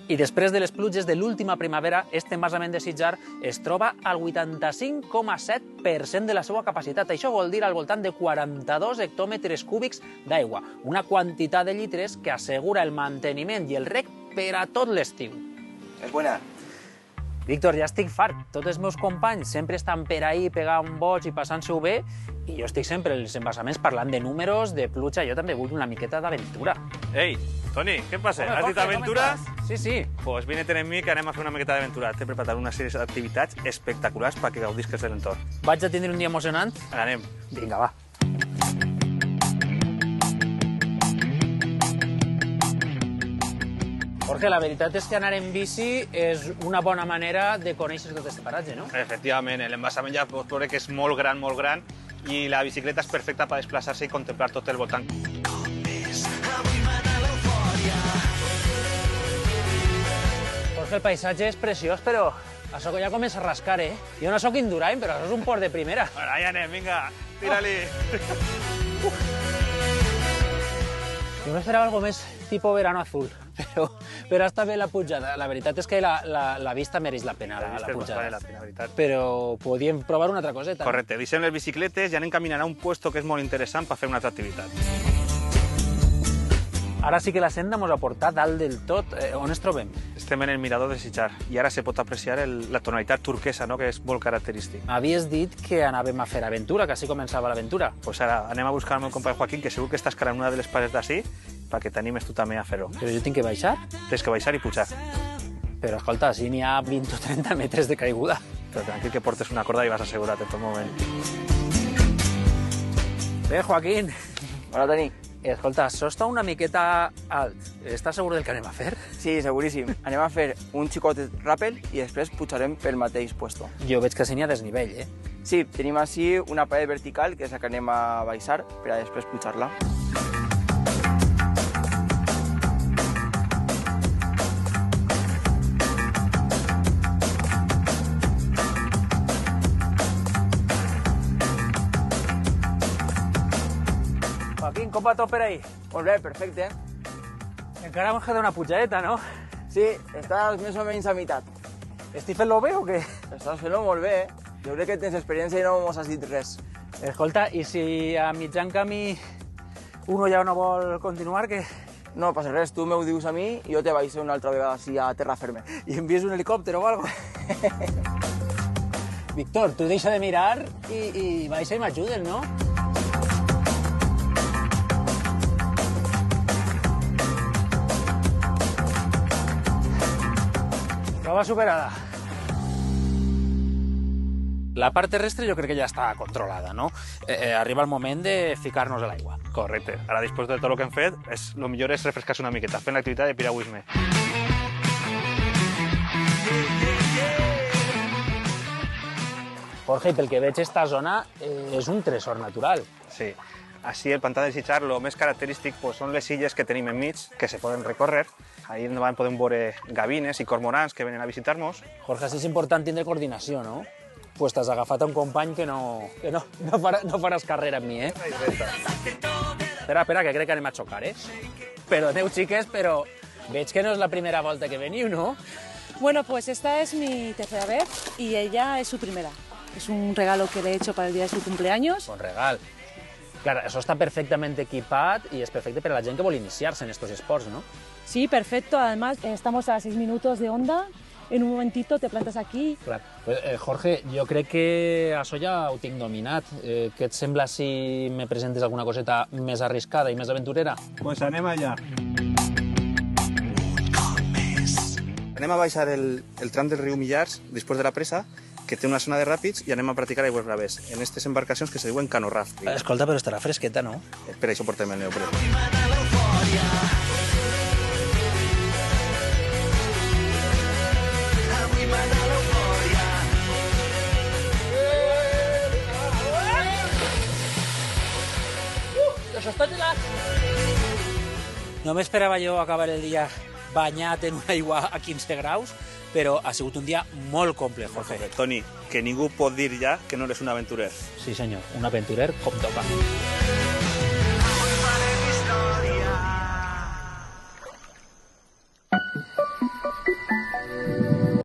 I després de les pluges de l'última primavera, este embassament de Sitjar es troba al 85,7% de la seva capacitat. Això vol dir al voltant de 42 hectòmetres cúbics d'aigua, una quantitat de litres que assegura el manteniment i el reg per a tot l'estiu. És bona. Víctor, ja estic fart. Tots els meus companys sempre estan per ahí pegant boig i passant-s'ho bé, i jo estic sempre als embassaments parlant de números, de pluja. Jo també vull una miqueta d'aventura. Ei, Toni, què passa? Has dit aventura? Sí, sí. Pues vine-te'n amb mi que anem a fer una miqueta d'aventura. T'he preparat una sèrie d'activitats espectaculars perquè gaudisques de l'entorn. Vaig a tindre un dia emocionant? Anem. Vinga, va. Jorge, la veritat és que anar en bici és una bona manera de conèixer tot aquest paratge, no? Efectivament, l'embassament ja pots veure que és molt gran, i la bicicleta és perfecta per desplaçar-se i contemplar tot el voltant. Jorge, el paisatge és preciós, però això ja comença a rascar, eh? Jo no sóc Indurain, però això és un port de primera. Bueno, ja anem, vinga, tira-li. Jo m'esperava algo més tipus verano azul, però està bé la pujada. La veritat és que la vista mereix la pena, la pujada. Vale la pena, veritat. Però podíem provar una altra coseta. Correcte, deixem les bicicletes i anem caminant a un puesto que és molt interessant per fer una altra activitat. Ara sí que la senda ens ha portat dalt del tot. On es trobem? Estem en el mirador de Sitjar i ara se pot apreciar la tonalitat turquesa, no?, que és molt característic. M'havies dit que anàvem a fer aventura, que així començava l'aventura. Pues ara anem a buscar el meu company Joaquín, que segur que està escalant una de les parets d'ací, perquè t'animes tu també a fer-ho. Però jo tinc que baixar? Tens que baixar i pujar. Però escolta, si n'hi ha 20 o 30 metres de caiguda. Però tranquil que portes una corda i vas assegurat en tot moment. Bé, Joaquín. Hola, Toni. Escolta, això està una miqueta alt. Estàs segur del que anem a fer? Sí, seguríssim. Anem a fer un xicotet ràpel i després pujarem pel mateix puesto. Jo veig que sí n'hi ha desnivell, eh? Sí, tenim així una paret vertical, que és la que anem a baixar, per a després pujar-la. Joaquín, com va tot per ahí? Molt bé, perfecte. Encara ens queda una pujadeta, no? Sí, estàs més o menys a meitat. Estic fent-lo bé o què? Estàs fent-ho molt bé, eh? Jo crec que tens experiència i no mos has dit res. Escolta, i si a mitjan camí uno ja no vol continuar, què? No passa res, tu m'ho dius a mi i jo te baixo una altra vegada així a terra ferme. I envies un helicòpter o algo? Víctor, tu deixa de mirar i baixa i m'ajuden, no? Prova superada. La part terrestre jo crec que ja està controlada, no? Arriba el moment de ficar-nos a l'aigua. Correcte. Ara, després de tot el que hem fet, el millor és refrescar-se una miqueta, fent l'activitat de piragüisme. Jorge, pel que veig, esta zona és un tresor natural. Sí. Així, el pantà de Sitjar, el més característic són les illes que tenim enmig, que se poden recórrer. Ahí endavant podem veure gavines i cormorans que venen a visitar-nos. Jorge, és important tindre coordinació, no? Pues t'has agafat un company que no faràs carrera amb mi, eh? Espera, que crec que anem a xocar, eh? Perdoneu, xiques, però veig que no és la primera volta que veniu, no? Bueno, pues esta es mi tercera vez y ella es su primera. Es un regalo que le he hecho para el día de su cumpleaños. Bon regal. Clar, això està perfectament equipat i és perfecte per a la gent que vol iniciar-se en estos esports, ¿no? Sí, perfecto. Además, estamos a 6 minutos de onda. En un momentito te plantas aquí. Clar. Pues, Jorge, jo crec que això ja ho tinc dominat. Què et sembla si me presentes alguna coseta més arriscada i més aventurera? Pues anem allà. Anem a baixar el tram del riu Millars, després de la presa, que té una zona de ràpids, i anem a practicar aigües braves en aquestes embarcacions que se diuen cano-raft. Escolta, però estarà fresqueta, no? Per això portem el neoprè. Això està gelat! No m'esperava jo acabar el dia banyat en una aigua a 15 graus, però ha sigut un dia molt complex, Jorge. Toni, que ningú pot dir ja que no eres un aventurer. Sí, senyor, un aventurer com toca.